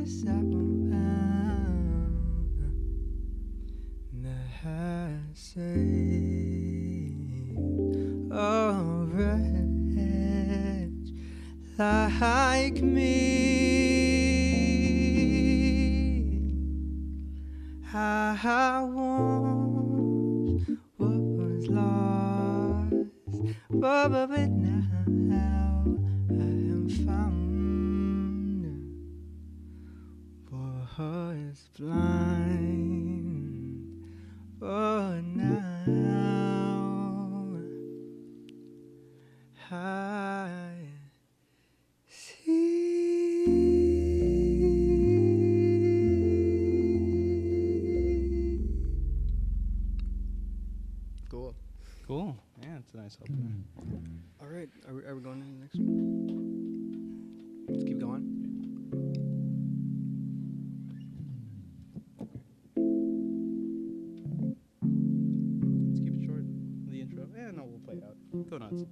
is around that has saved a wretch like me. I once was lost, but now I am found. Was blind, but now I see. Cool. Cool. Yeah, it's a nice opener. All right, are we going to the next one? Let's keep going. Let's keep it short. The intro. Yeah, no, we'll play it out. Go nuts.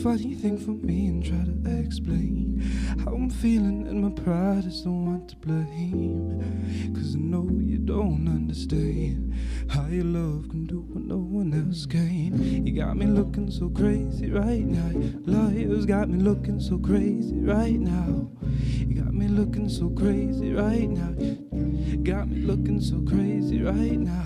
Funny thing for me and try to explain how I'm feeling, and my pride is the one to blame. Cause I know you don't understand how your love can do what no one else can. You got me looking so crazy right now. Liars got me looking so crazy right now. You got me looking so crazy right now. Got me looking so crazy right now.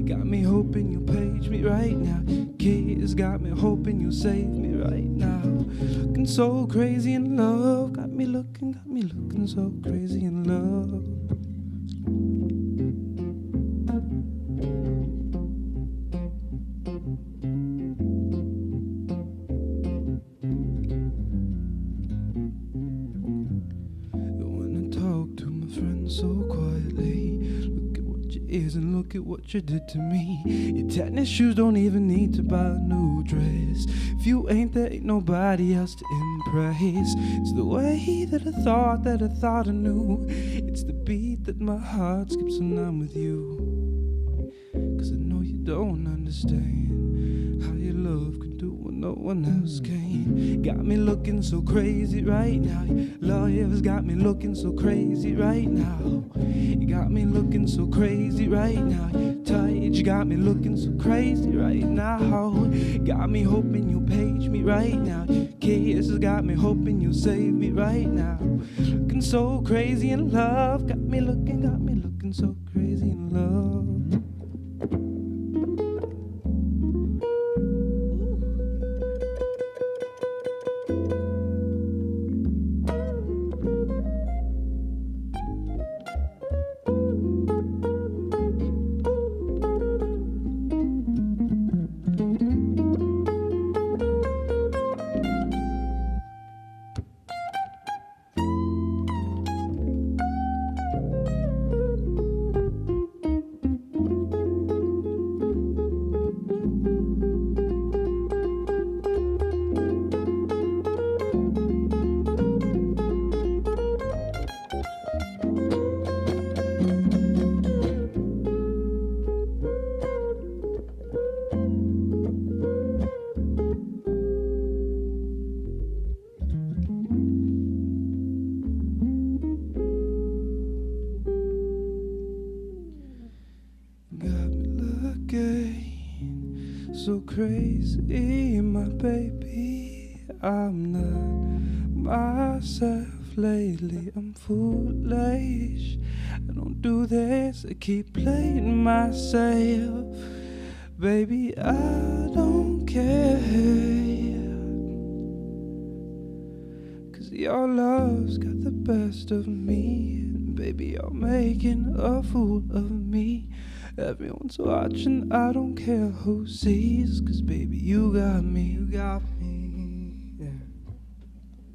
Got me hoping you'll page me right now. Kids got me hoping you'll save me right now. Looking so crazy in love. Got me looking so crazy in love. So quietly, look at what you is and look at what you did to me. Your tennis shoes don't even need to buy a new dress. If you ain't, there ain't nobody else to impress. It's the way that I thought I knew. It's the beat that my heart skips when I'm with you. Cause I know you don't understand how your love can do what no one else can. Got me looking so crazy right now. Lawyers got me looking so crazy right now. You got me looking so crazy right now. Tight, you got me looking so crazy right now. Got me hoping you'll page me right now. Kisses got me hoping you'll save me right now. Looking so crazy in love. Got me looking so crazy in love. so crazy, my baby. I'm not myself lately. I'm foolish. I don't do this. I keep playing myself. Baby, I don't care. 'Cause your love's got the best of me. And baby, you're making a fool of me. Everyone's watching, I don't care who sees. 'Cause baby, you got me. Yeah.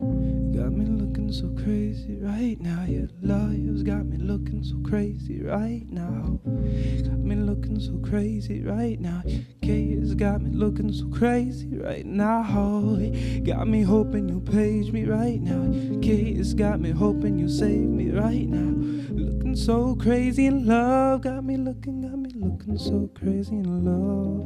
You got me looking so crazy right now. Your love's got me looking so crazy right now. Got me looking so crazy right now. Your kiss got me looking so crazy right now. Got me hoping you'll page me right now. Your kiss got me hoping you'll save me right now. Looking so crazy in love. Got me looking so crazy in love.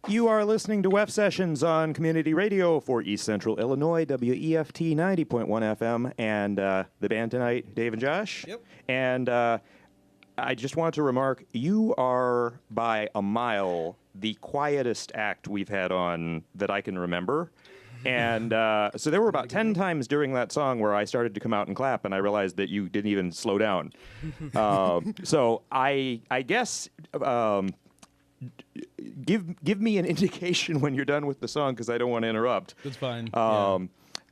You are listening to WEFT Sessions on Community Radio for East Central Illinois, WEFT 90.1 FM, and the band tonight, Dave and Josh. Yep. And I just wanted to remark, you are by a mile the quietest act we've had on that I can remember. And so there were about 10 times during that song where I started to come out and clap, and I realized that you didn't even slow down. So I guess... Give me an indication when you're done with the song, because I don't want to interrupt. That's fine.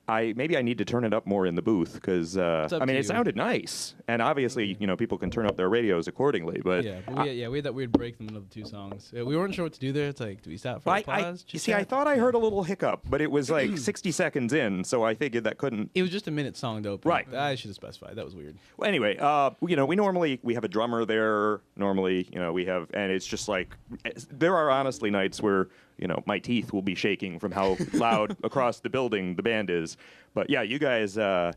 Maybe I need to turn it up more in the booth, because it sounded nice, and obviously people can turn up their radios accordingly. But we had that weird break in the middle of the two songs. We weren't sure what to do there. It's like, do we stop for a pause? I thought I heard a little hiccup, but it was like 60 seconds in, so I figured that couldn't. It was just a minute song to open. Right. I should have specified. That was weird. Well, anyway, we normally have a drummer there. Normally, we have, and it's just like there are honestly nights where my teeth will be shaking from how loud across the building the band is. But yeah, you guys are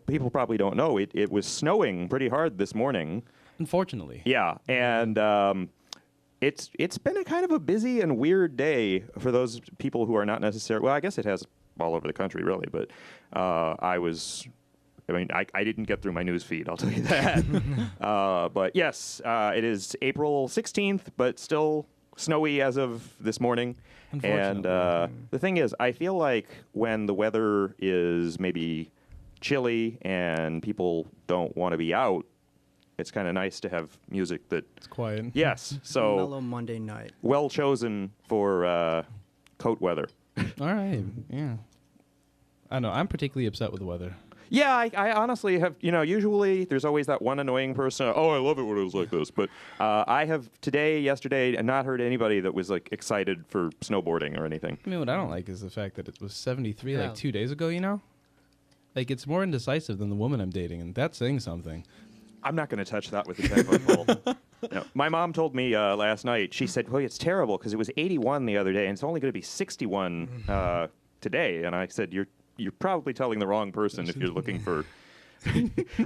people probably don't know it was snowing pretty hard this morning. Unfortunately. Yeah, and it's been a kind of a busy and weird day for those people who are not necessarily. Well, I guess it has all over the country, really. But I didn't get through my news feed, I'll tell you that. But yes, it is April 16th, but still snowy as of this morning. And the thing is, I feel like when the weather is maybe chilly and people don't want to be out, it's kind of nice to have music that... It's quiet. Yes. So mellow Monday night. Well chosen for coat weather. All right. Yeah. I know. I'm particularly upset with the weather. Yeah, I honestly have, usually there's always that one annoying person, oh, I love it when it was like this. But I have yesterday, not heard anybody that was, like, excited for snowboarding or anything. I mean, what I don't like is the fact that it was 73 like 2 days ago, Like, it's more indecisive than the woman I'm dating, and that's saying something. I'm not going to touch that with a 10-foot pole. No. My mom told me last night, she said, well, it's terrible because it was 81 the other day, and it's only going to be 61 today. And I said, You're probably telling the wrong person if you're looking for.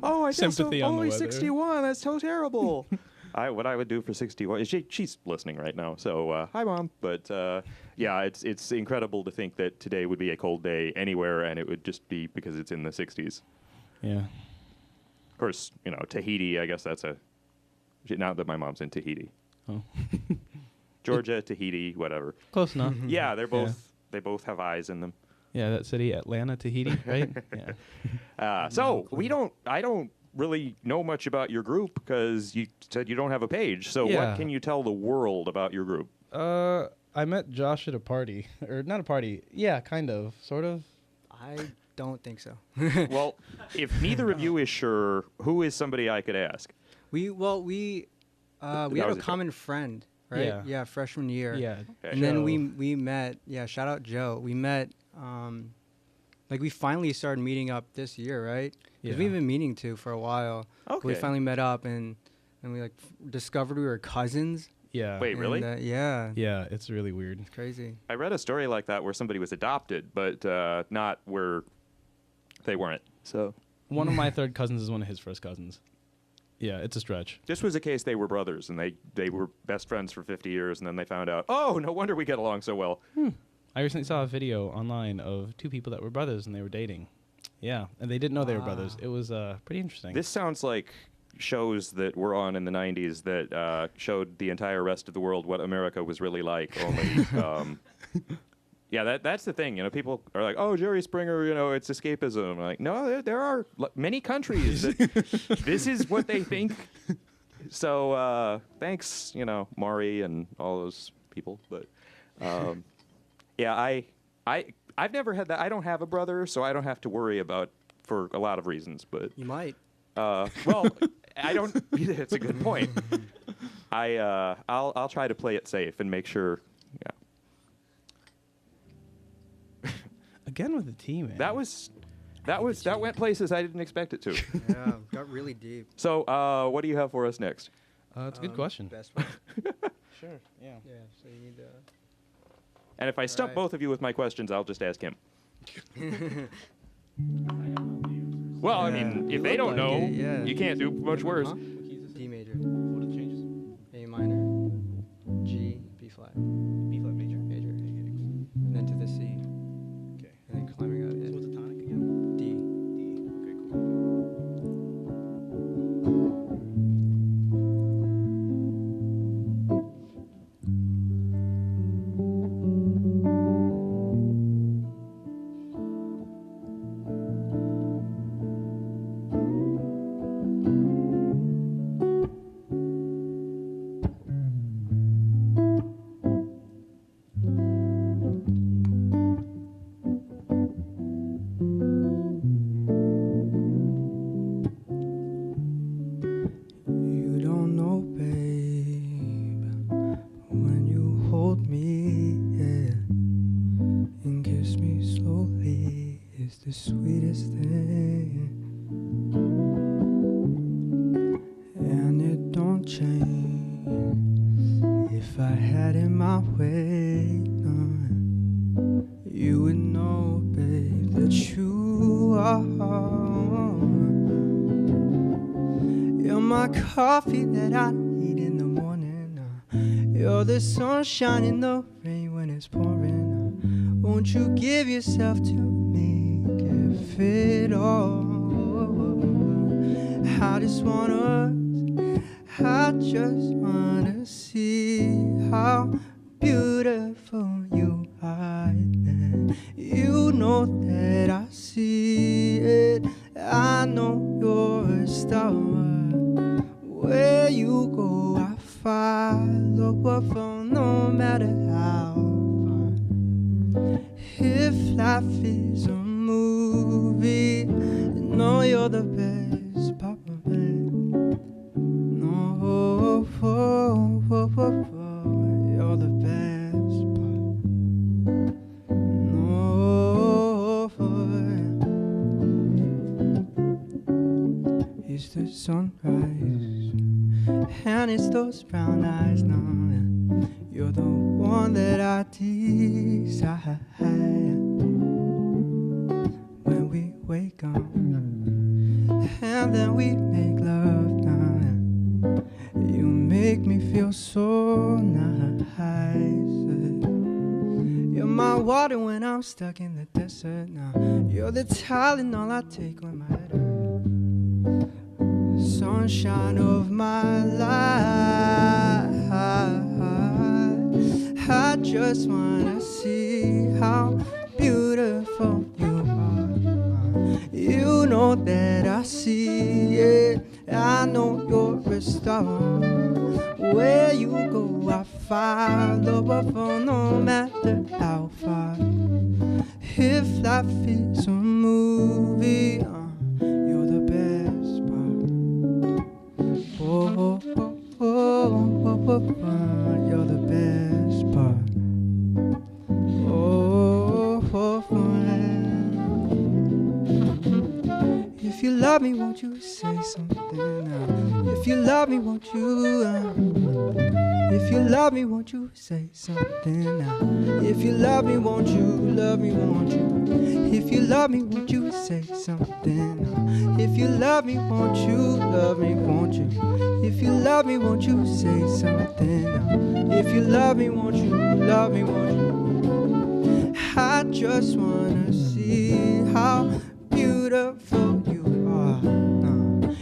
Oh, I sympathy on the weather. 61. That's so terrible. What I would do for 61. She's listening right now, so hi, Mom. But yeah, it's incredible to think that today would be a cold day anywhere, and it would just be because it's in the 60s. Yeah. Of course, Tahiti. I guess that's not that my mom's in Tahiti. Oh. Georgia, Tahiti, whatever. Close enough. Yeah, they're both. Yeah. They both have eyes in them. Yeah, that city, Atlanta, Tahiti, right? Yeah. So I don't really know much about your group because you said you don't have a page. So what can you tell the world about your group? I met Josh at a party, or not a party. Yeah, kind of, sort of. I don't think so. Well, if neither of you is sure, who is somebody I could ask? We had a common friend, right? Yeah, freshman year. Yeah. Okay. And then we met. Yeah, shout out Joe. We met. We finally started meeting up this year, right? Because we've been meaning to for a while. Okay. We finally met up and we discovered we were cousins. Yeah. Wait, really? Yeah. Yeah, it's really weird. It's crazy. I read a story like that where somebody was adopted, but not where they weren't. So one of my third cousins is one of his first cousins. Yeah, it's a stretch. This was a case they were brothers, and they were best friends for 50 years, and then they found out, oh, no wonder we get along so well. I recently saw a video online of two people that were brothers, and they were dating. Yeah, and they didn't know they were brothers. It was pretty interesting. This sounds like shows that were on in the 90s that showed the entire rest of the world what America was really like, only... yeah, that's the thing. You know, people are like, oh, Jerry Springer, you know, it's escapism. I'm like, no, there are many countries that this is what they think. So thanks, you know, Maury and all those people. But yeah, I've never had that. I don't have a brother, so I don't have to worry about for a lot of reasons. But You might. well, I don't. It's a good point. I'll try to play it safe and make sure. Yeah. Again with the T, man. That went places I didn't expect it to. Yeah, got really deep. So, what do you have for us next? It's a good question. Best one. Sure. Yeah. Yeah, so you need to... And if I stump Alright. both of you with my questions, I'll just ask him. Well, I mean, if they don't know, it, yeah. you can't do much worse. Huh? D major, What are the changes? A minor, G, B flat, B flat major. major, and then to the C, Okay. and then climbing out So it. what's the tonic again? D. D. Okay, cool. You don't know, babe, when you hold me, yeah, and kiss me slowly, it's the sweetest thing. And it don't change if I had it my way. No, you would know, babe, that you are. You're my coffee that I need in the morning. You're the sunshine in the rain when it's pouring. Won't you give yourself to me? Give it all. I just wanna see how beautiful you are. And you know that I see it. I know you're a star. Where you go, I follow, no matter how far. If life is a movie, no, you're the best part of it. No, you're the best part. No, it's the sunrise, and it's those brown eyes. No, you're the one that I desire. When we wake up, and then we make love. Now, you make me feel so nice. You're my water when I'm stuck in the desert. Now, you're the Tylenol I take when my head hurts. Sunshine of my life. I just wanna see how beautiful you are. You know that I see it. I know you're a star. Where you go, I follow, no matter how far. If life is a movie, you're the best part. Oh, oh, oh, oh, oh, oh, you're the best part. Oh, oh, oh, if you love me, won't you say something? If you love me, won't you? If you love me, won't you say something now? If you love me, won't you? Love me, won't you? If you love me, won't you say something now? If you love me, won't you? Love me, won't you? If you love me, won't you say something now? If you love me, won't you? Love me, won't you? I just wanna see how beautiful beautiful you are.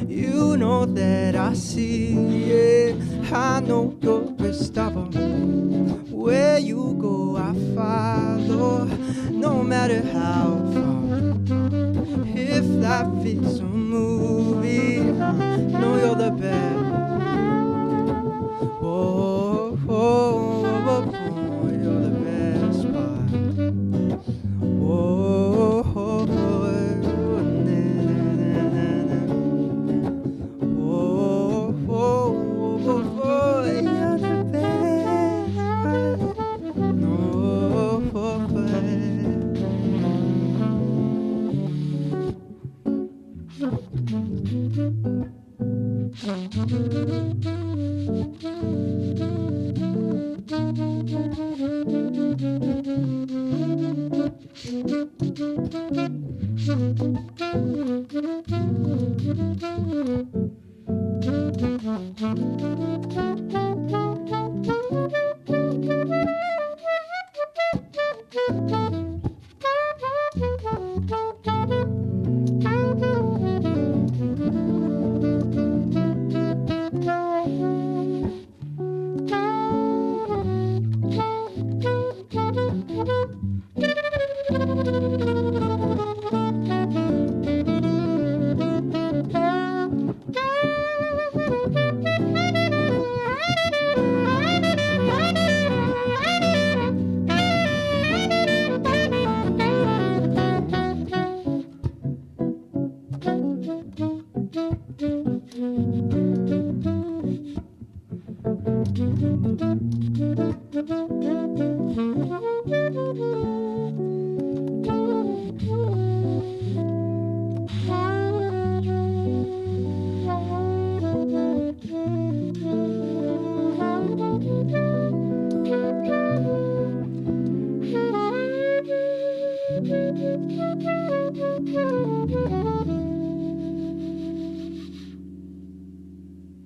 You know that I see it. I know you're unstoppable. Where you go, I follow. No matter how far. If life is a movie, know you're the best. Oh, oh, oh, oh, oh, you're the best part. Oh, oh, oh, oh, na, na, na, na. Oh, oh, oh, oh, oh, you're the best part. No, oh,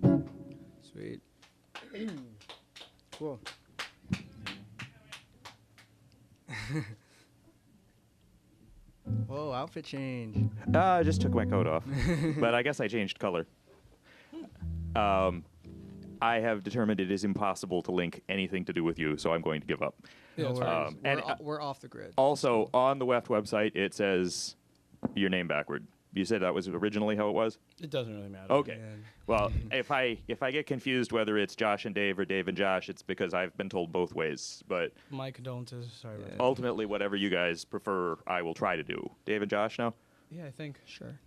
oh, sweet. Cool. Whoa, outfit change. I just took my coat off, but I guess I changed color. I have determined it is impossible to link anything to do with you, so I'm going to give up. Yeah, No that's fine. worries. and, We're off the grid. Also, on the WEFT website, it says your name backward. You said that was originally how it was? It doesn't really matter. Okay. Yeah. Well, if I get confused whether it's Josh and Dave or Dave and Josh, it's because I've been told both ways. But My condolences. Sorry about Yeah. that. ultimately, whatever you guys prefer, I will try to do. Dave and Josh now? Yeah, I think. Sure.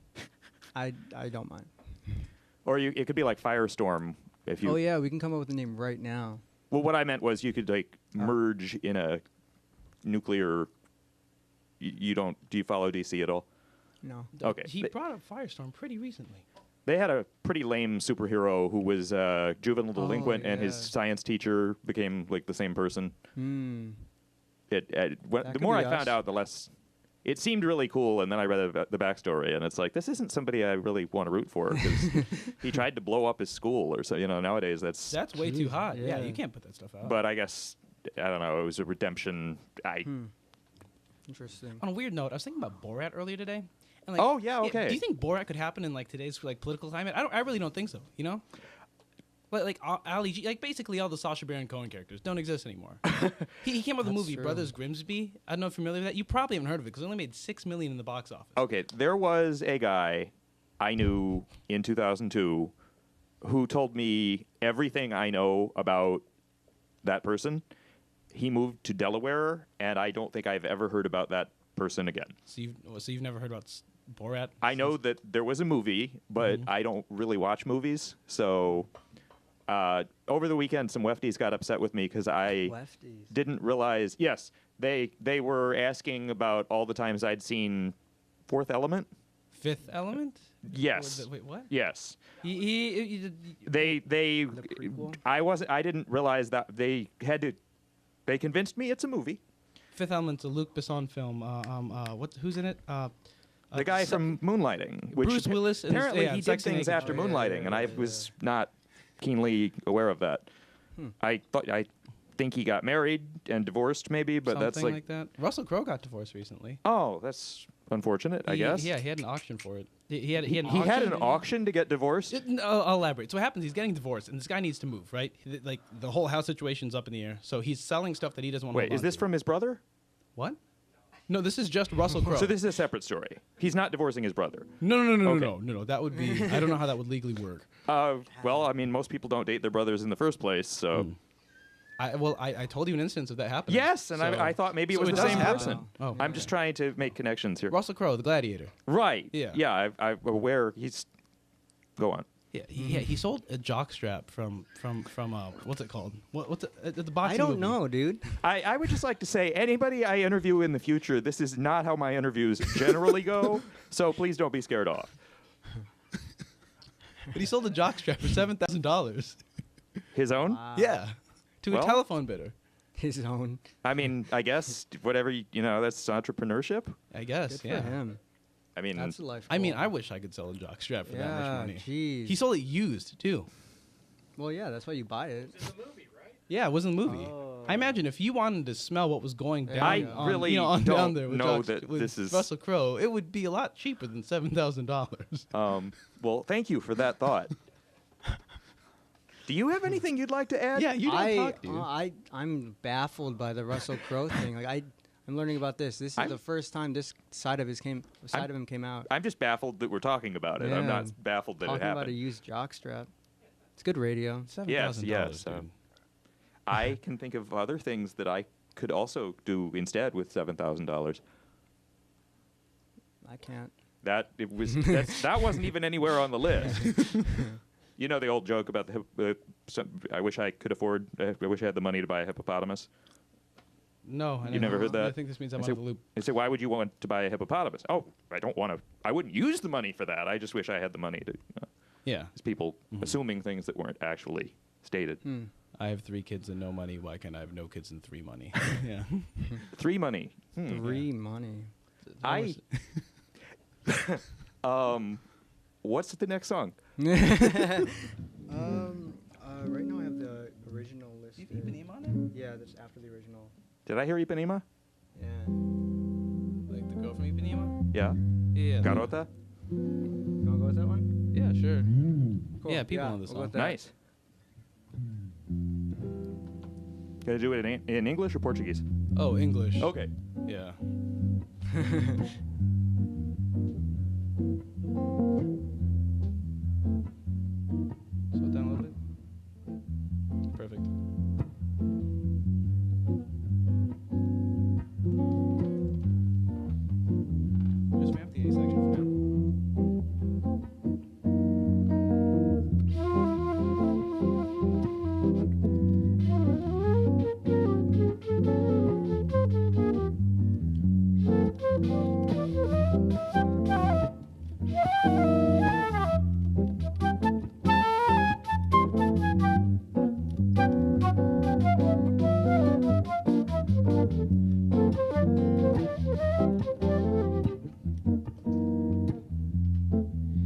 I don't mind. Or it could be like Firestorm. If you. Oh yeah, we can come up with a name right now. Well, what I meant was you could like merge in a nuclear. You don't? Do you follow DC at all? No. Okay. He brought up Firestorm pretty recently. They had a pretty lame superhero who was a juvenile delinquent, and his yeah. science teacher became like the same person. Hmm. The could more I be us. found out, the less. It seemed really cool, and then I read the backstory, and it's like this isn't somebody I really want to root for because he tried to blow up his school or so. You know, nowadays that's. Way too hot. Yeah, yeah. you can't put that stuff out. But I guess I don't know. It was a redemption. Interesting. On a weird note, I was thinking about Borat earlier today. And Oh, yeah, okay. Do you think Borat could happen in like today's like political climate? I really don't think so. You know, like Ali G, like basically all the Sacha Baron Cohen characters don't exist anymore. he came up with a That's movie, true. Brothers Grimsby. I don't know if you're familiar with that. You probably haven't heard of it because it only made $6 million in the box office. Okay, there was a guy I knew in 2002 who told me everything I know about that person. He moved to Delaware, and I don't think I've ever heard about that person again. So you've never heard about Borat? I know that there was a movie, but I don't really watch movies. So over the weekend, some Wefties got upset with me because I Lefties. didn't realize. Yes, they were asking about all the times I'd seen Fourth Element. Fifth Element? Yes. Wait, what? Yes. He They prequel? I didn't realize that they had to. They convinced me it's a movie. Fifth Element's a Luc Besson film. Who's in it? The guy from Moonlighting, which Bruce Willis and- apparently yeah, he did Sex and things Naked. after Oh, yeah, Moonlighting, yeah, and I yeah, was not keenly aware of that. I think he got married and divorced, maybe, but something that's like that. Russell Crowe got divorced recently. oh, that's unfortunate, I guess. Yeah, he had an auction for it. He had an He had an auction. auction to get divorced? I'll elaborate. So what happens, he's getting divorced, and this guy needs to move, right? Like, the whole house situation's up in the air. So he's selling stuff that he doesn't want to Wait, is this from his brother? What? No, this is just Russell Crowe. So this is a separate story. He's not divorcing his brother. No. That would be... I don't know how that would legally work. Well, I mean, most people don't date their brothers in the first place, so... I told you an instance of that happening. Yes, and So- I thought maybe it so was the does same happen. person. Oh, I'm just trying to make connections here. Russell Crowe, the Gladiator. Right. Yeah. Yeah, I'm aware he's... Go on. Yeah, he sold a jockstrap from what's it called? What's it? The boxing I don't movie. know, dude. I would just like to say, anybody I interview in the future, this is not how my interviews generally go, so please don't be scared off. But he sold a jockstrap for $7,000. His own? Yeah, to Well- a telephone bidder. His own. I mean, I guess whatever, that's entrepreneurship. I guess. Good Yeah. for him. I mean, That's a life. I mean, goal. I wish I could sell a jockstrap for that much Yeah, money. jeez. He sold it used too. Well, yeah, that's why you buy it. Yeah, it was in the movie. Oh. I imagine if you wanted to smell what was going down, I on, really on don't down there with know that with this is- Russell Crowe, it would be a lot cheaper than $7,000. well, thank you for that thought. Do you have anything you'd like to add? Yeah, you don't talk, dude. I'm baffled by the Russell Crowe thing. Like I'm learning about this. This is I'm- the first time this side of him came out. I'm just baffled that we're talking about it. I'm Yeah. not baffled that Talking it about a happened. used jockstrap. It's good radio. $7,000, yes, dude. I can think of other things that I could also do instead with $7,000. I can't. That wasn't even anywhere on the list. You know the old joke about I wish I could afford. I wish I had the money to buy a hippopotamus. No, I You never heard that? I think this means I'm I out say, of the loop. I say, why would you want to buy a hippopotamus? Oh, I don't want to. I wouldn't use the money for that. I just wish I had the money to. Yeah, It's people assuming things that weren't actually stated. I have 3 kids and no money. Why can't I have no kids and 3 money? Yeah. 3 money. Free money. What's the next song? Right now I have the original list. on it? Yeah, that's after the original. Did I hear Ipanema? Yeah. Like the girl from Ipanema? Yeah. Yeah. Garota? You wanna go with that one? Yeah, sure. Cool. Yeah, people know this we'll go song. with that. Nice. Gonna do it in English or Portuguese? Oh, English. Okay. Yeah. Slow it down a little bit. Perfect. Just me up the A section for now.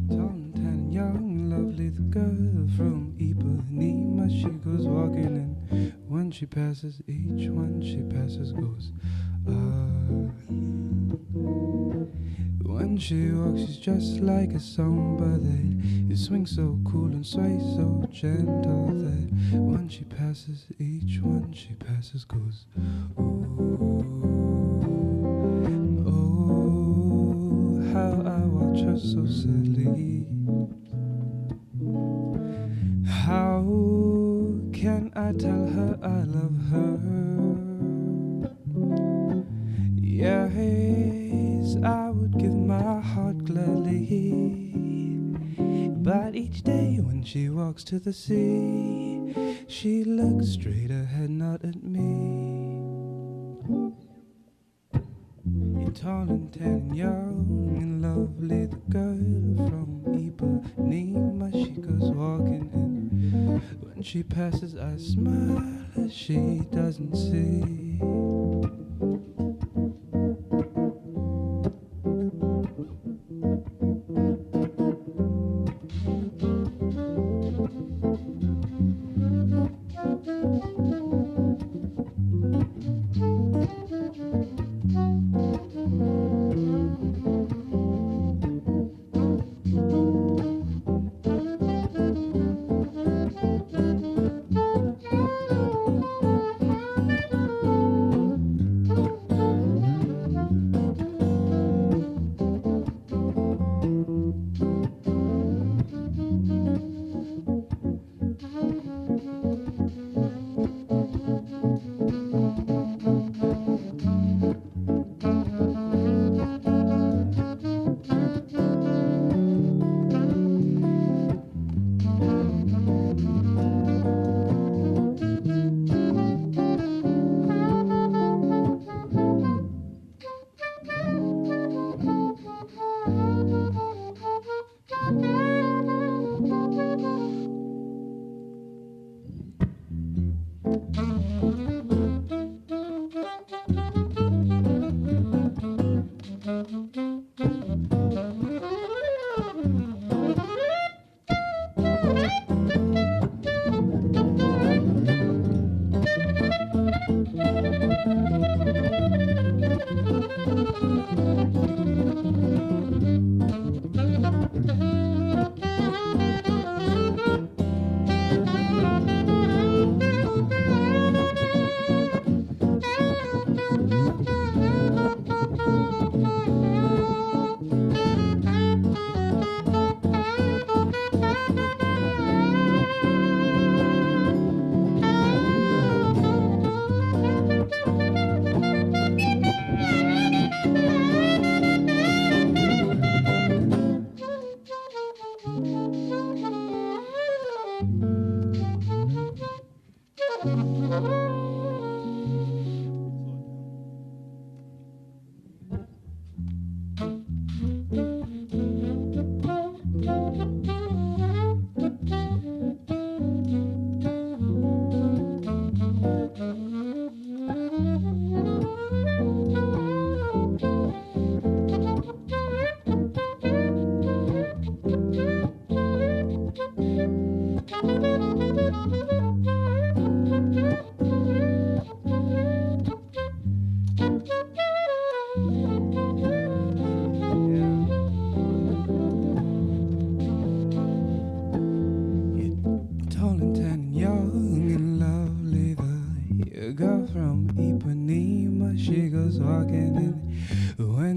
Tall and tan and young and lovely, the girl from Ipanema. She goes walking, and when she passes, each one she passes goes, ah. When she walks, she's just like a samba that it swings so cool and sways so gentle that when she passes, each one she passes goes, ooh. Oh, how I watch her so sadly. How can I tell her I love her? Yes, I would give my heart gladly. But each day when she walks to the sea, she looks straight ahead, not at me. You're tall and tan and young and lovely, the girl from Ipanema. She goes walking, and when she passes, I smile as she doesn't see.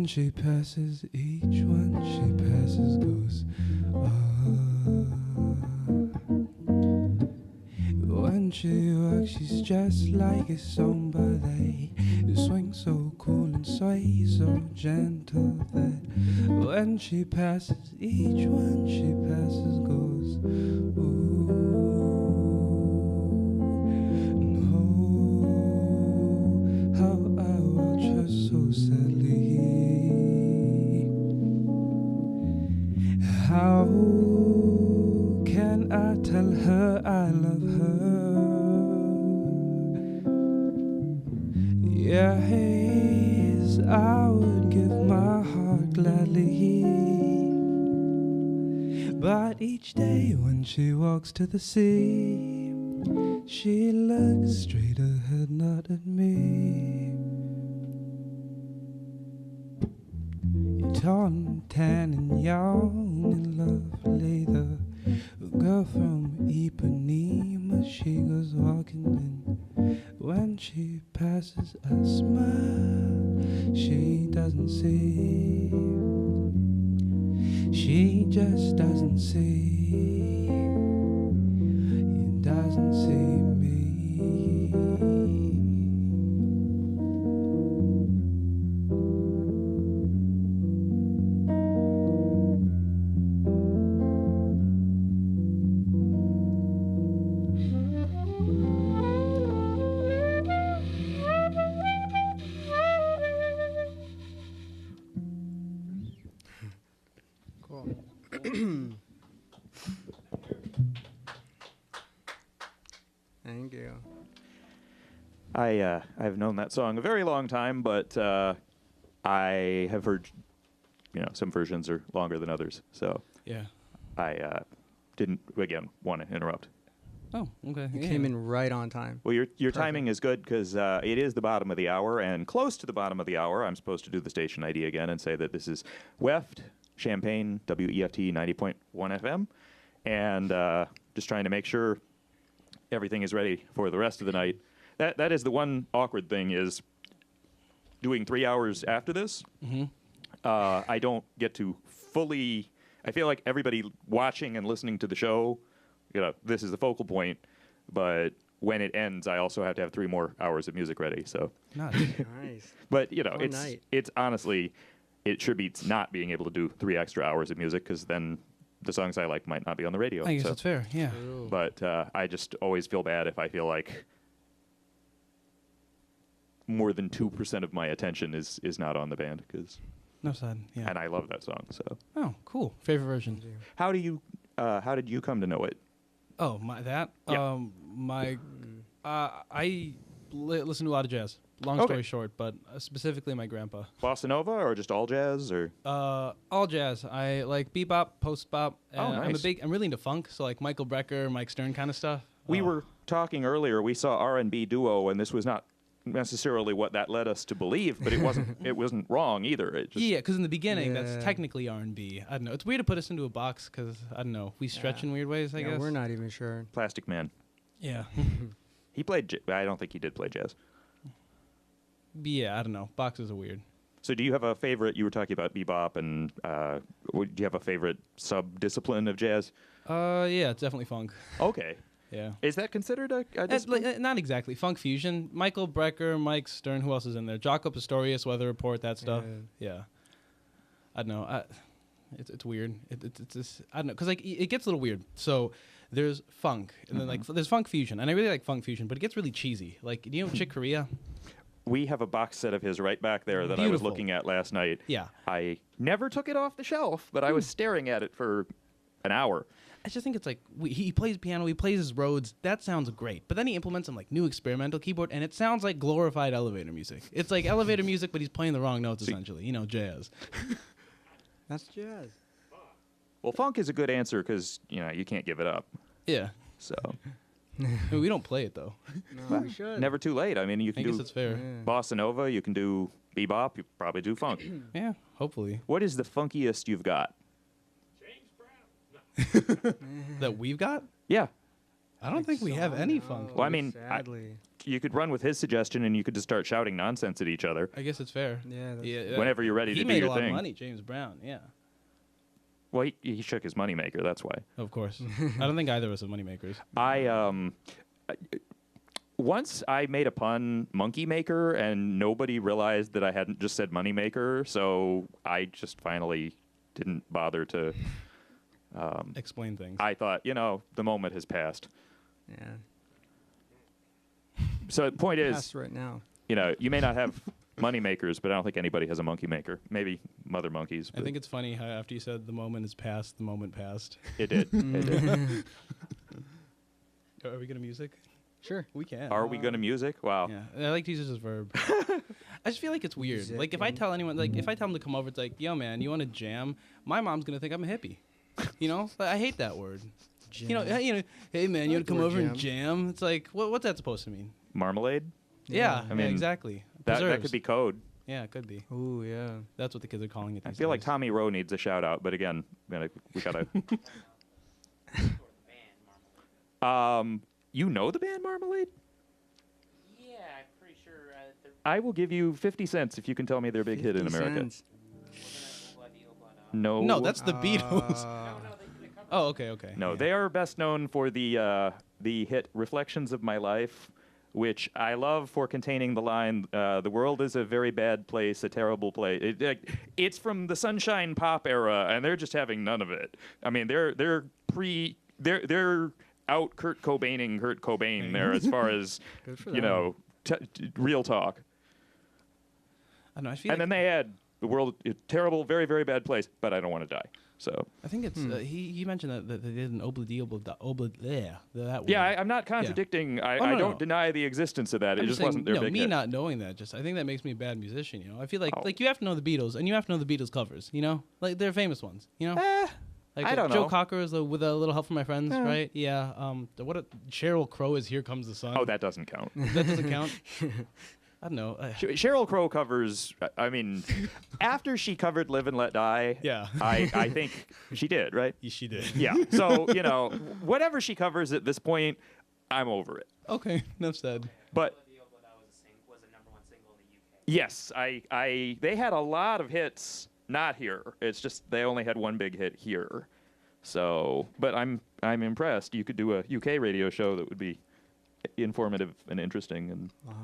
When she passes, each one she passes goes, When she walks, she's just like a song ballet. It swings so cool and sway so gentle that when she passes, each one she passes goes, ooh. No, how I watch her so sadly. How can I tell her I love her? Yes, I would give my heart gladly. But each day when she walks to the sea, she looks straight ahead, not at me. You're torn, tan, and young and lovely. The girl from Ipanema, she goes walking in. When she passes, I smile. She doesn't see. She just doesn't see. It doesn't see me. Cool. Thank you. I've known that song a very long time, but I have heard, some versions are longer than others. So Yeah. I didn't again want to interrupt. Oh, okay. You yeah. came in right on time. Well, your timing is good because it is the bottom of the hour, and close to the bottom of the hour, I'm supposed to do the station ID again and say that this is WEFT, Champaign, WEFT 90.1 FM, and just trying to make sure everything is ready for the rest of the night. That is the one awkward thing is doing 3 hours after this. Mm-hmm. I don't get to fully. I feel like everybody watching and listening to the show, this is the focal point. But when it ends, I also have to have 3 more hours of music ready. So, Nice. Nice. but Fun night. it's honestly, it should be not being able to do 3 extra hours of music because then the songs I like might not be on the radio. I guess so. that's fair. Yeah. True. But I just always feel bad if I feel like more than 2% of my attention is not on the band because, No sad. Yeah. and I love that song. So Oh, cool. Favorite version. how did you come to know it? Oh, that. Yeah. I listen to a lot of jazz. Long Okay. story short, but specifically my grandpa. Bossa Nova or just all jazz or? All jazz. I like bebop, post bop. Oh, nice. I'm really into funk, so like Michael Brecker, Mike Stern kind of stuff. We Oh. were talking earlier. We saw R&B duo, and this was not necessarily what that led us to believe, but it wasn't wrong either. It just, Yeah, because in the beginning, Yeah. that's technically R&B. I don't know. It's weird to put us into a box because I don't know. We stretch Yeah. in weird ways. I Yeah, guess. we're not even sure. Plastic Man. Yeah. He played. I don't think he did play jazz. Yeah. I don't know. Boxes are weird. So, do you have a favorite? You were talking about bebop, and do you have a favorite sub-discipline of jazz? Yeah, it's definitely funk. Okay, Yeah. is that considered a It's discipline? not exactly funk fusion. Michael Brecker, Mike Stern. Who else is in there? Jaco Pastorius, Weather Report, that stuff. Yeah. I don't know. It's weird. It's just, I don't know, because like it gets a little weird. So there's funk, and then like there's funk fusion, and I really like funk fusion, but it gets really cheesy. Like, do you know Chick Corea? We have a box set of his right back there that I was Beautiful. looking at last night. Yeah. I never took it off the shelf, but I was staring at it for an hour. I just think it's like he plays piano, he plays his Rhodes. That sounds great, but then he implements some like new experimental keyboard, and it sounds like glorified elevator music. It's like elevator music, but he's playing the wrong notes essentially. You know, jazz. That's jazz. Well, funk is a good answer because you can't give it up. Yeah. So I mean, we don't play it though. No, we should. never too late. I mean, you I can guess do it's fair. Yeah. bossa nova, you can do bebop, you probably do funk. Yeah. Hopefully What is the funkiest you've got? that we've got. Yeah. I don't think we have any No, funk. Well, I mean, sadly. you could run with his suggestion, and you could just start shouting nonsense at each other. I guess it's fair. Yeah. Whenever you're ready to he do made your a lot thing. of money, James Brown. Yeah. Well, he shook his moneymaker. That's why. Of course. I don't think either of us are moneymakers. Once I made a pun, monkey maker, and nobody realized that I hadn't just said money maker, so I just finally didn't bother to Explain things. I thought, the moment has passed. Yeah. So the point is, Pass right now. you may not have money makers, but I don't think anybody has a monkey maker. Maybe mother monkeys. I think it's funny how after you said the moment is past, the moment passed. It did. It did. Are we going to music? Sure. We can. Are we going to music? Wow. Yeah, I like to use this as a verb. I just feel like it's weird. Music, Like if I tell anyone, like if I tell them to come over, it's like, yo, man, you want to jam? My mom's gonna think I'm a hippie. I hate that word. Jam. Hey man, you want like to come the word over and jam. jam? It's like, what's that supposed to mean? Marmalade? Yeah, I mean, exactly. That Preserves. could be code. Yeah, it could be. Ooh, yeah. That's what the kids are calling it. I these feel like days. Tommy Rowe needs a shout out, but again, we gotta. You know the band Marmalade? Yeah, I'm pretty sure they're I will give you 50 cents if you can tell me their big hit in 50 America. cents. No. No, that's the Beatles. No, they covered Oh, okay. No, Yeah. they are best known for the hit "Reflections of My Life," which I love for containing the line, "The world is a very bad place, a terrible place." It's from the Sunshine Pop era, and they're just having none of it. I mean, they're out Kurt Cobain there as far as Good for them. real talk. I don't know. I feel And then they had "The world is terrible, very very bad place, but I don't want to die." So. I think it's he mentioned that they did an that word. Yeah, I'm not contradicting. Oh, I no, don't no. deny the existence of that. I'm It just saying, wasn't their big me hit. not knowing that. Just I think that makes me a bad musician. I feel like Oh. like you have to know the Beatles and you have to know the Beatles covers. Like they're famous ones. Like I don't Joe know. Cocker is with a little help from my friends, right? Yeah. Cheryl Crow is "Here Comes the Sun." Oh, that doesn't count. That doesn't count. I don't know. Sheryl Crow covers. I mean, after she covered "Live and Let Die," Yeah. I think she did, right? She did. Yeah. So whatever she covers at this point, I'm over it. Okay, enough said. But was a number one single in the UK. yes, they had a lot of hits. Not here. It's just they only had one big hit here. So, but I'm impressed. You could do a UK radio show that would be informative and interesting and. Wow.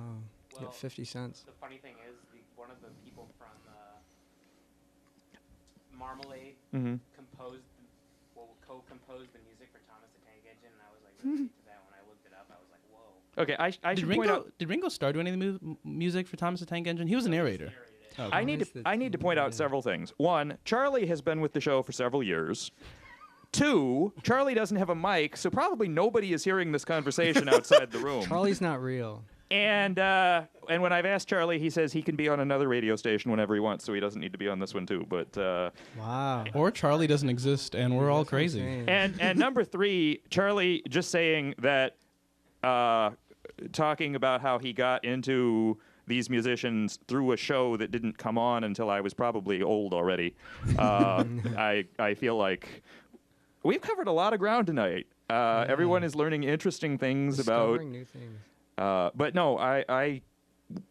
Well, Get 50 cents. The funny thing is, one of the people from Marmalade co-composed the music for Thomas the Tank Engine, and I was like really to that when I looked it up. I was like, whoa. Okay, I should point out. Did Ringo Starr do any of the music for Thomas the Tank Engine? He was a narrator. Oh, okay. I need to point out several things. One, Charlie has been with the show for several years. Two, Charlie doesn't have a mic, so probably nobody is hearing this conversation outside the room. Charlie's not real. And when I've asked Charlie, he says he can be on another radio station whenever he wants, so he doesn't need to be on this one too. But Wow. Or Charlie doesn't exist, and we're all crazy. and number three, Charlie just saying that, talking about how he got into these musicians through a show that didn't come on until I was probably old already. I feel like we've covered a lot of ground tonight. Everyone is learning interesting things about. Discovering new things. But no, I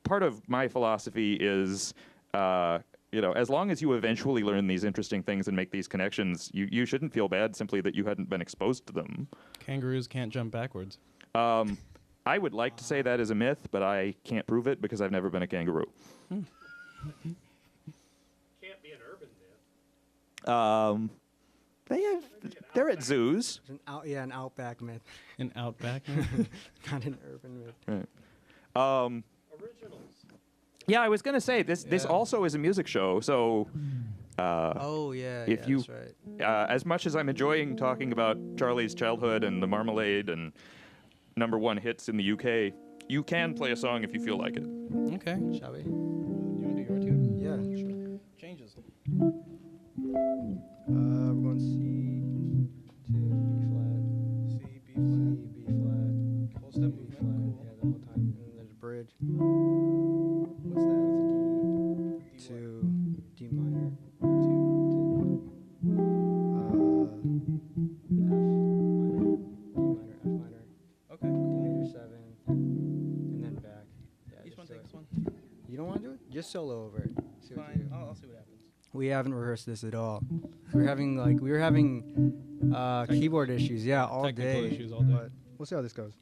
part of my philosophy is, as long as you eventually learn these interesting things and make these connections, you shouldn't feel bad simply that you hadn't been exposed to them. Kangaroos can't jump backwards. I would like to say that is a myth, but I can't prove it because I've never been a kangaroo. Can't be an urban myth. They're at zoos. It's an outback myth, An outback. not an urban myth. Right. Originals. Yeah, I was gonna say this also is a music show, so. Oh yeah. if yeah, you- that's right. As much as I'm enjoying talking about Charlie's childhood and the Marmalade and number one hits in the UK, you can play a song if you feel like it. Okay. Shall we? You want to do your tune? Yeah. Sure. Changes. We're going C to B flat. C, B flat. C, B flat. Whole step B movement. flat. Cool. Yeah, the whole time. And then there's a bridge. What's that? It's a D to D minor. F minor, D minor, F minor. Okay. D major 7, and We haven't rehearsed this at all. We were having keyboard issues, all Technical day. issues all day. But we'll see how this goes.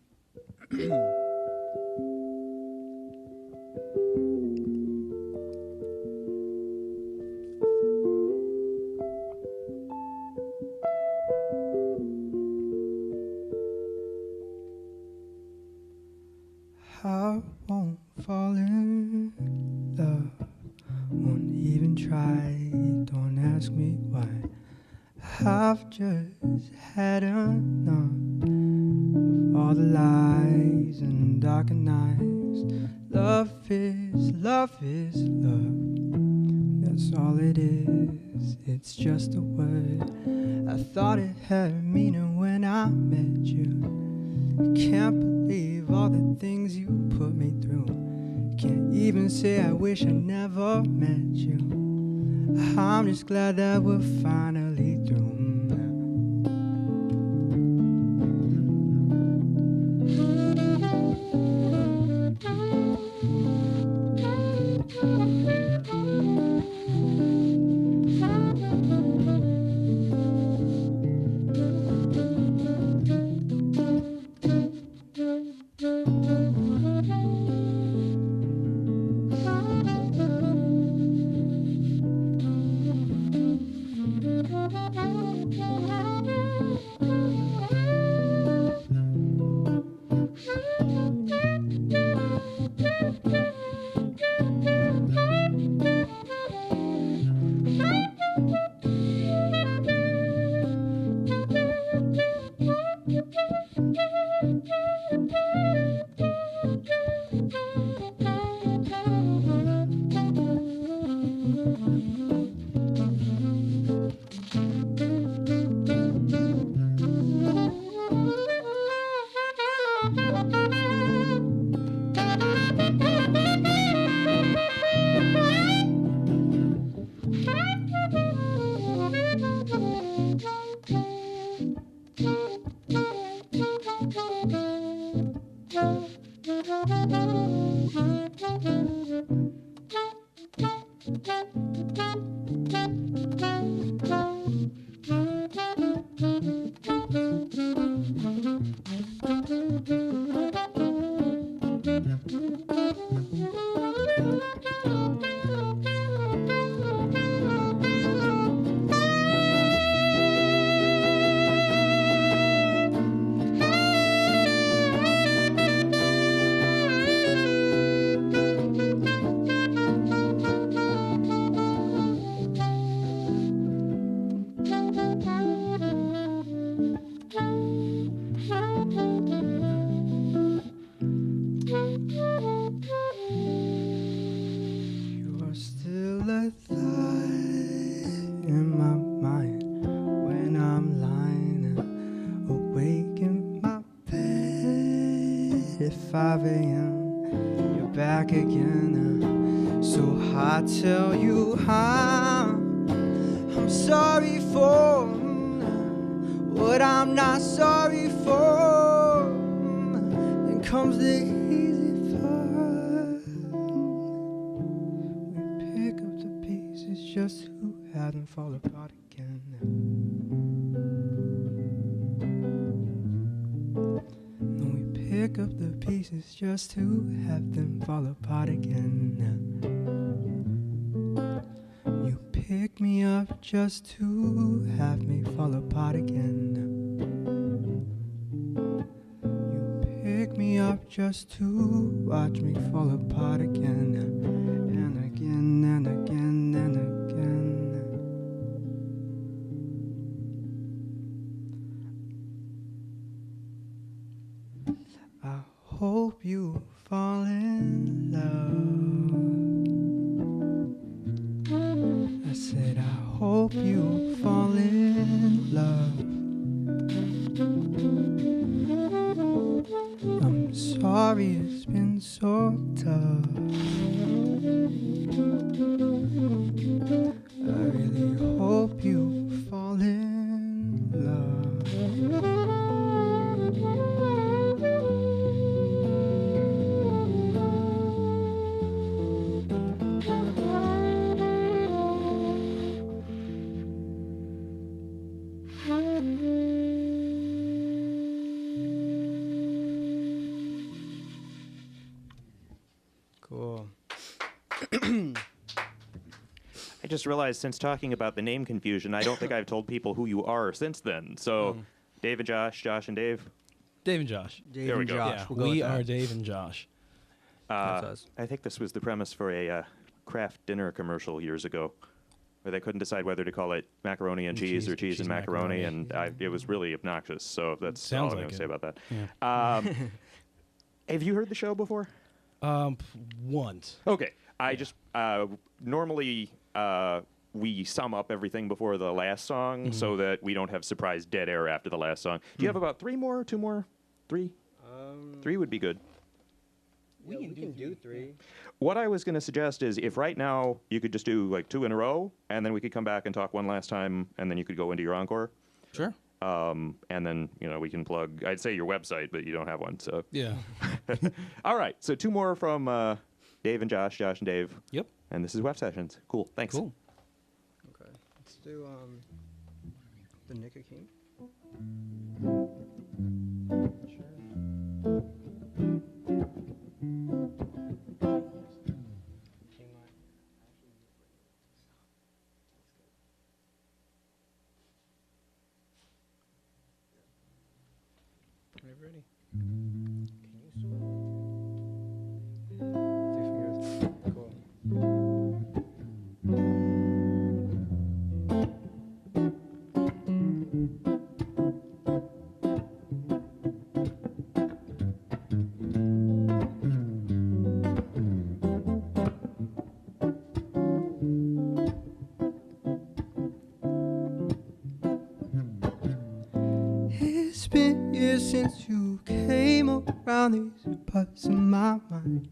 I won't fall in love, won't even try, don't ask me why. I've just had enough of all the lies and darker nights. Love is love. That's all it is, it's just a word. I thought it had meaning when I met you. Can't believe all the things you put me through. Can't even say I wish I never met you. I'm just glad that we're finally through. at 5 a.m. You're back again. So I tell you I'm sorry for what I'm not sorry for. Then comes the easy part. We pick up the pieces just to have them fall apart again. Pick up the pieces just to have them fall apart again. You pick me up just to have me fall apart again. You pick me up just to watch me fall apart again. And again and again and again. I hope you fall in love. I said I hope you fall in love. I'm sorry it's been so tough. I really hope you fall in love. I just realized since talking about the name confusion, I don't think I've told people who you are since then. So, Dave and Josh, Josh and Dave. Dave and Josh. Dave There we and go. Josh. Yeah, We'll go we with that. are Dave and Josh. That's us. I think this was the premise for a Kraft dinner commercial years ago, where they couldn't decide whether to call it macaroni and cheese or cheese and macaroni, and it was really obnoxious. So that's Sounds all I'm like going to it. say about that. Yeah. Have you heard the show before? Once. Okay. I just normally we sum up everything before the last song so that we don't have surprise dead air after the last song. Do you have about 3 more? 2 more? 3? 3 would be good. We can do 3. What I was going to suggest is if right now you could just do like 2 in a row, and then we could come back and talk one last time, and then you could go into your encore. Sure. And then, we can plug, I'd say your website, but you don't have one. So, Yeah. all right. So 2 more from Dave and Josh, Josh and Dave. Yep. And this is WEFT Sessions. Cool. Thanks. Cool. Okay. Let's do the Nicka King. Ready? Can you solo? 3 fingers. Cool. It's been years since you came around these parts of my mind.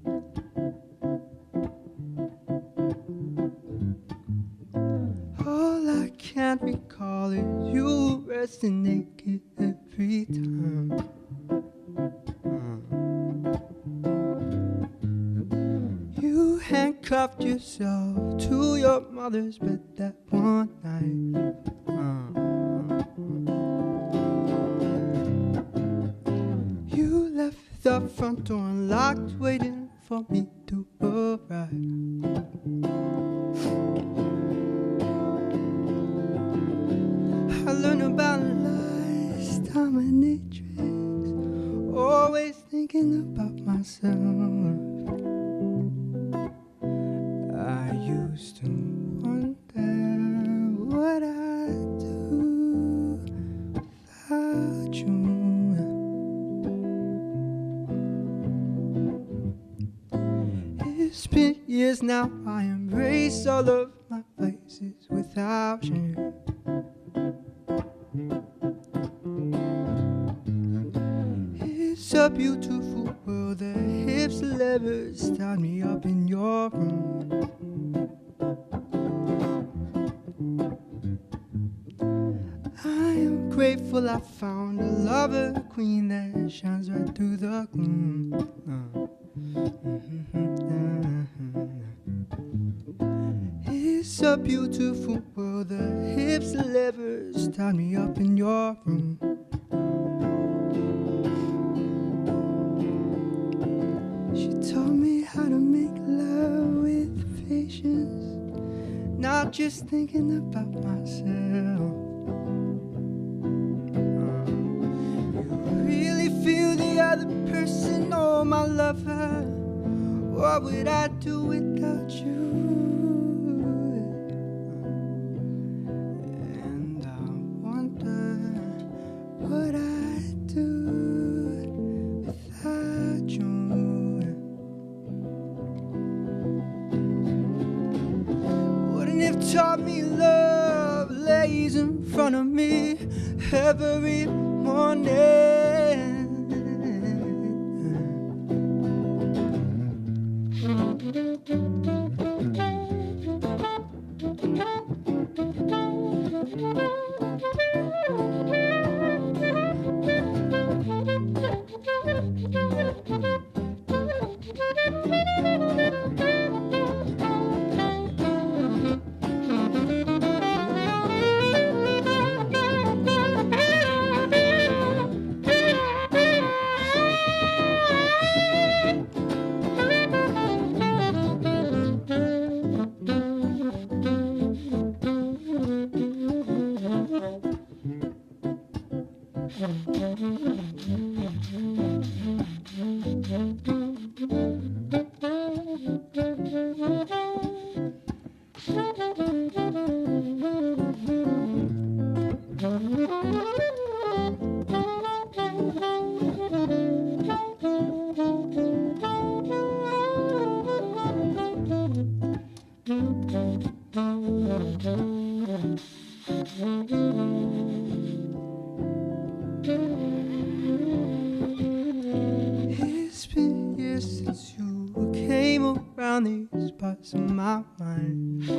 All I can recall is you resting naked every time. You handcuffed yourself to your mother's bed that one night. You left the front door unlocked, waiting for me to arrive. I learned about lies, dominatrix, always thinking about myself. I used to wonder what I'd do without you. It's been years now, I embrace all of my vices without shame. It's a beautiful world, the hips levers tied me up in your room. I am grateful I found a lover queen that shines right through the gloom. It's a beautiful world, the hips levers tied me up in your room. She taught me how to make love with patience, not just thinking about myself. You really feel the other person, oh my lover. What would I do without you? And I wonder what I'd do without you. Wouldn't have taught me love lays in front of me every morning. It's been years since you came around these parts of my mind.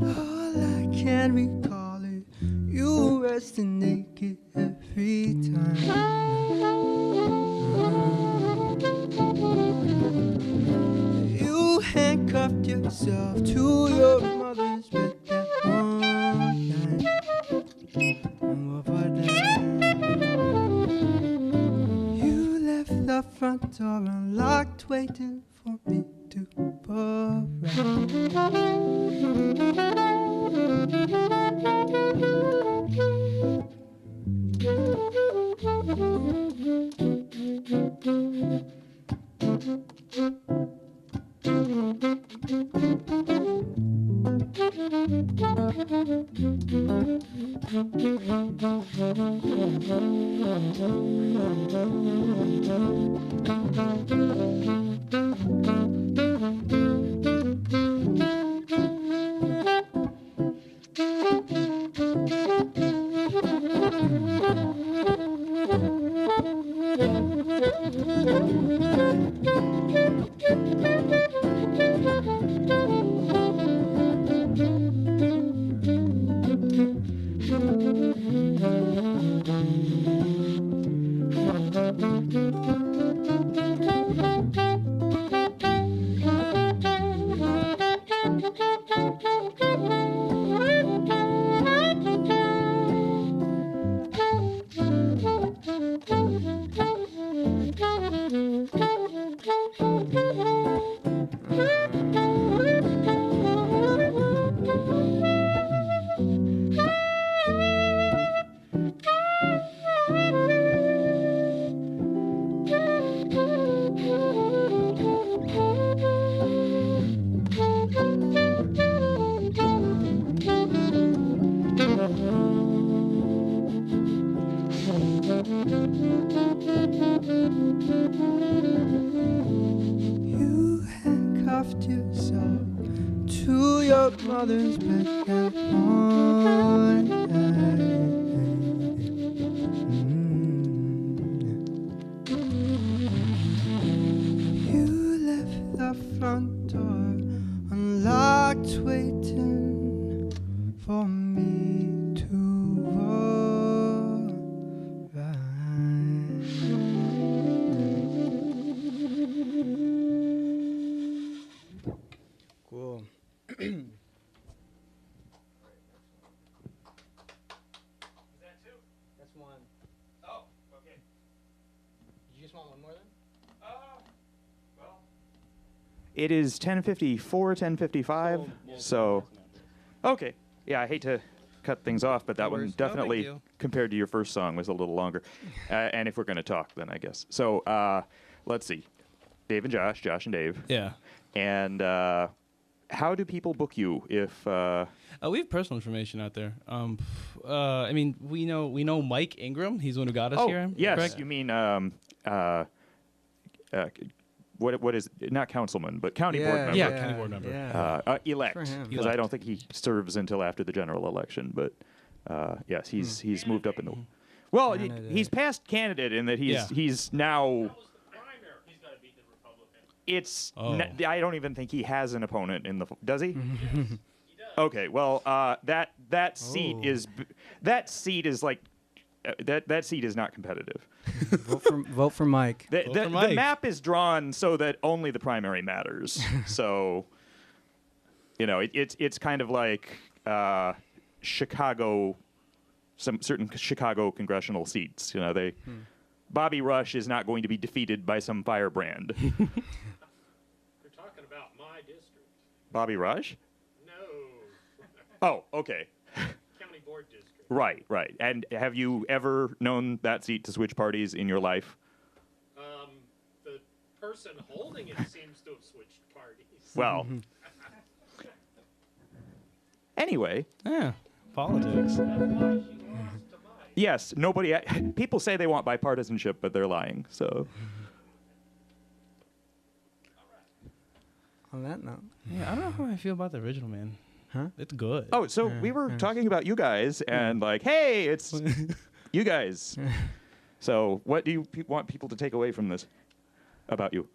All I can recall is you resting naked every time. You handcuffed yourself to your mother's bed that one night. You left the front door unlocked, waiting for me to You handcuffed yourself to your mother's bed that one night. You left the front door unlocked, waiting for me to Cool. That's one. Oh, okay. You just want one more then? Well, it is 10:54, 10:55. So, okay. Yeah, I hate to cut things off, but that one worries. No big definitely, deal. compared to your first song, was a little longer. And if we're going to talk, then I guess. So, let's see. Dave and Josh and Dave. Yeah. And how do people book you if... We have personal information out there. I mean, we know Mike Ingram. He's the one who got us here. Yes, correct? you mean what is not councilman, but county board member. Yeah, county board member. Yeah. Elect, For him. because I don't think he serves until after the general election. But yes, he's moved up in the. Well, Candidate. he's past candidate in that he's now. That was the primary. He's got to beat the Republican. It's. Oh. I don't even think he has an opponent in the. Does he? He does. Okay. Well, that seat Oh. is like. That seat is not competitive. Vote for Mike. The, Vote the, for the Mike. map is drawn so that only the primary matters. So, it's kind of like Chicago, some certain Chicago congressional seats. Bobby Rush is not going to be defeated by some firebrand. You're talking about my district. Bobby Rush? No. Oh, okay. County board district. Right. And have you ever known that seat to switch parties in your life? The person holding it seems to have switched parties. Well. Anyway. Yeah. Politics. That's why she lost to Mike. Yes, people say they want bipartisanship, but they're lying. So, on that note. Yeah, I don't know how I feel about the original, man. Huh? It's good. Oh, so we were talking about you guys, and like, hey, it's you guys. So, what do you want people to take away from this about you?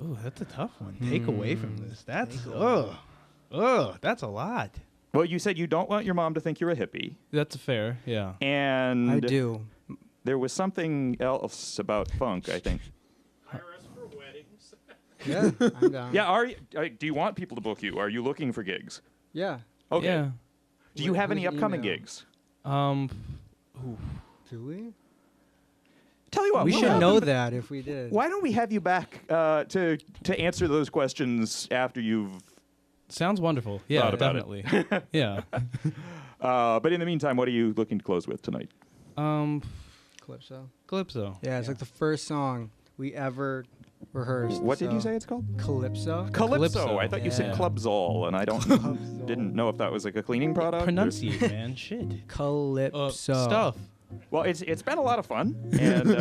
Oh, that's a tough one. Take away from this. That's that's a lot. Well, you said you don't want your mom to think you're a hippie, That's fair. Yeah. and I do. there was something else about funk, I think. IRS for weddings. Yeah, I'm down. Yeah, do you want people to book you? Are you looking for gigs? Yeah. Okay. Yeah. Do you have any Who's upcoming email? gigs? Do we? Tell you what, We we'll should have know you- that if we did. Why don't we have you back to answer those questions after you've? Sounds wonderful. Yeah, Thought about it. definitely. Yeah. But in the meantime, what are you looking to close with tonight? Calypso. Calypso. Yeah, it's like the first song we ever rehearsed. What did you so- say it's called? Calypso. Calypso. I thought you said Yeah. Clubzol, and I didn't know if that was like a cleaning product. or- Pronunciate, man. Shit. Calypso. Stuff. Well, it's been a lot of fun, and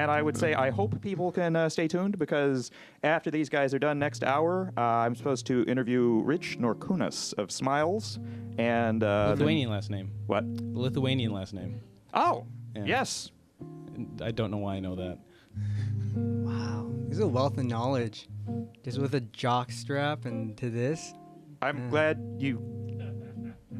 I would say I hope people can stay tuned because after these guys are done next hour, I'm supposed to interview Rich Norkunas of Smiles, and Lithuanian last name. what? Lithuanian last name. Oh, Yeah. yes. I don't know why I know that. Wow. There's a wealth of knowledge. Just with a jock strap and to this. I'm glad you.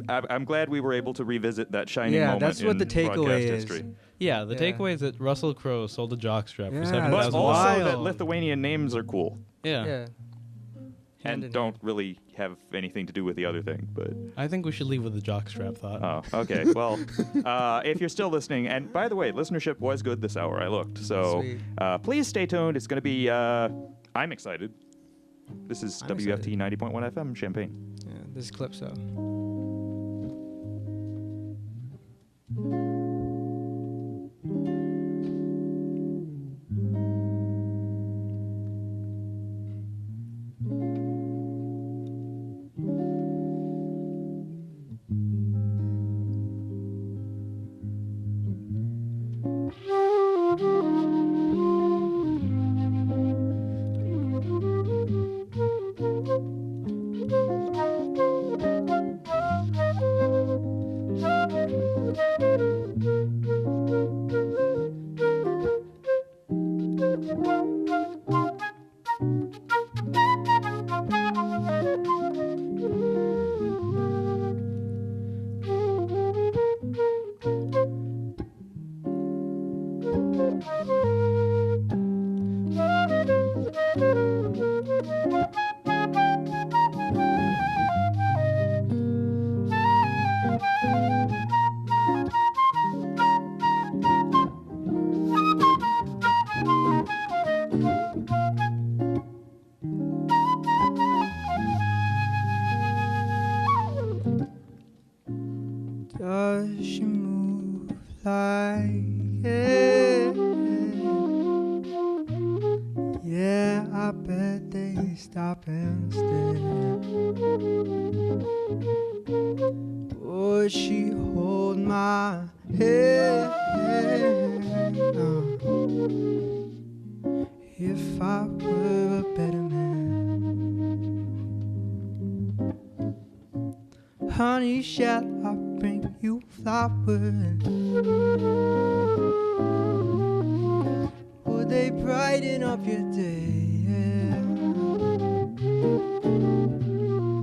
I'm glad we were able to revisit that shining Yeah, moment. that's what in the takeaway broadcast is. history. Yeah, the Yeah. takeaway is that Russell Crowe sold a jockstrap for Yeah, $7,000. But That's also that wild. Lithuanian names are cool Yeah. Yeah. Hand in and don't really have anything to do with the other thing. But I think we should leave with the jockstrap thought. oh, okay. Well, if you're still listening, and by the way, listenership was good this hour. I looked, so Sweet. please stay tuned. It's going to be. I'm excited. This is I'm WFT 90.1 FM Champaign. Yeah, this is Calypso. Does she move like it? Yeah, I bet they stop and stare. Would she hold my hand if I were a better man? Honey, shall I bring you flowers? Would they brighten up your day?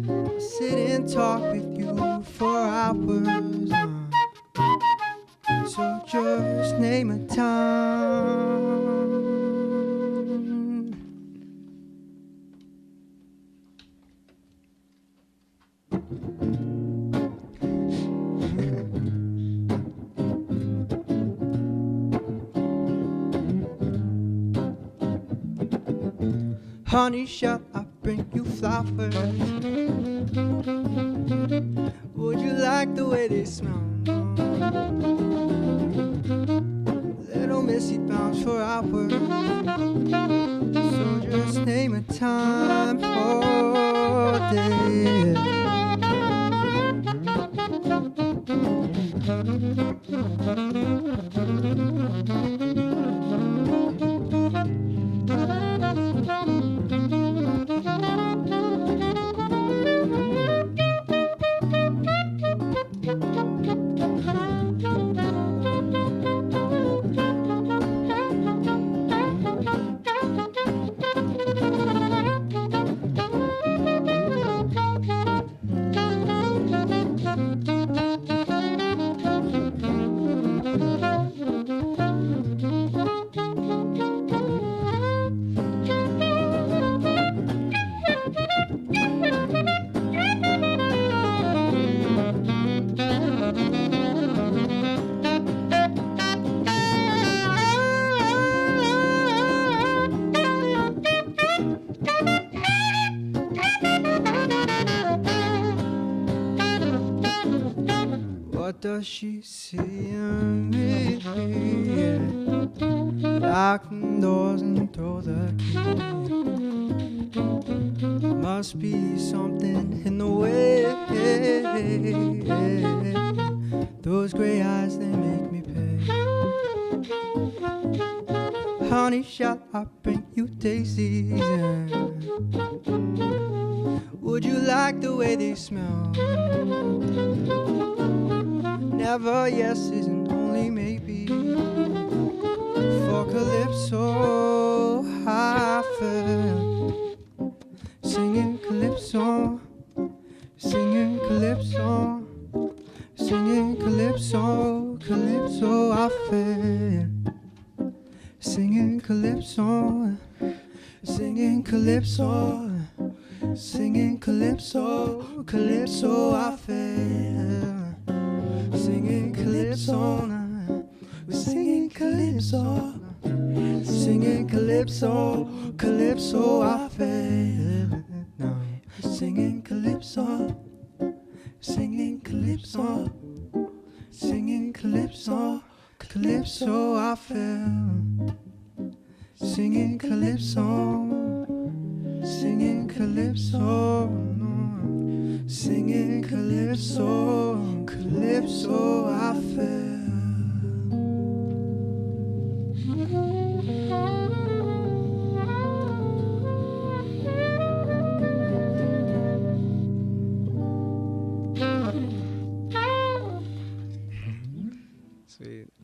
I'll sit and talk with you for hours. So just name a time. Honey, shall I bring you flowers? Would you like the way they smell? Little missy bounce for hours. So just name a time for day. What does she see in me? Locking doors and throw the key. Must be something in the way. Those gray eyes, they make me pay. Honey, shall I bring you daisies? Would you like the way they smell? Never yes isn't only maybe. For calypso I fell, singing calypso, singing calypso, singing calypso, calypso I fell, singing calypso, singing calypso, singing calypso, calypso I fell. Singing calypso, we're singing calypso, singing calypso, calypso I fell. Now singing calypso, singing calypso, singing calypso, calypso I fell. Singing calypso, singing calypso, singing calypso, calypso I fell. Sweet.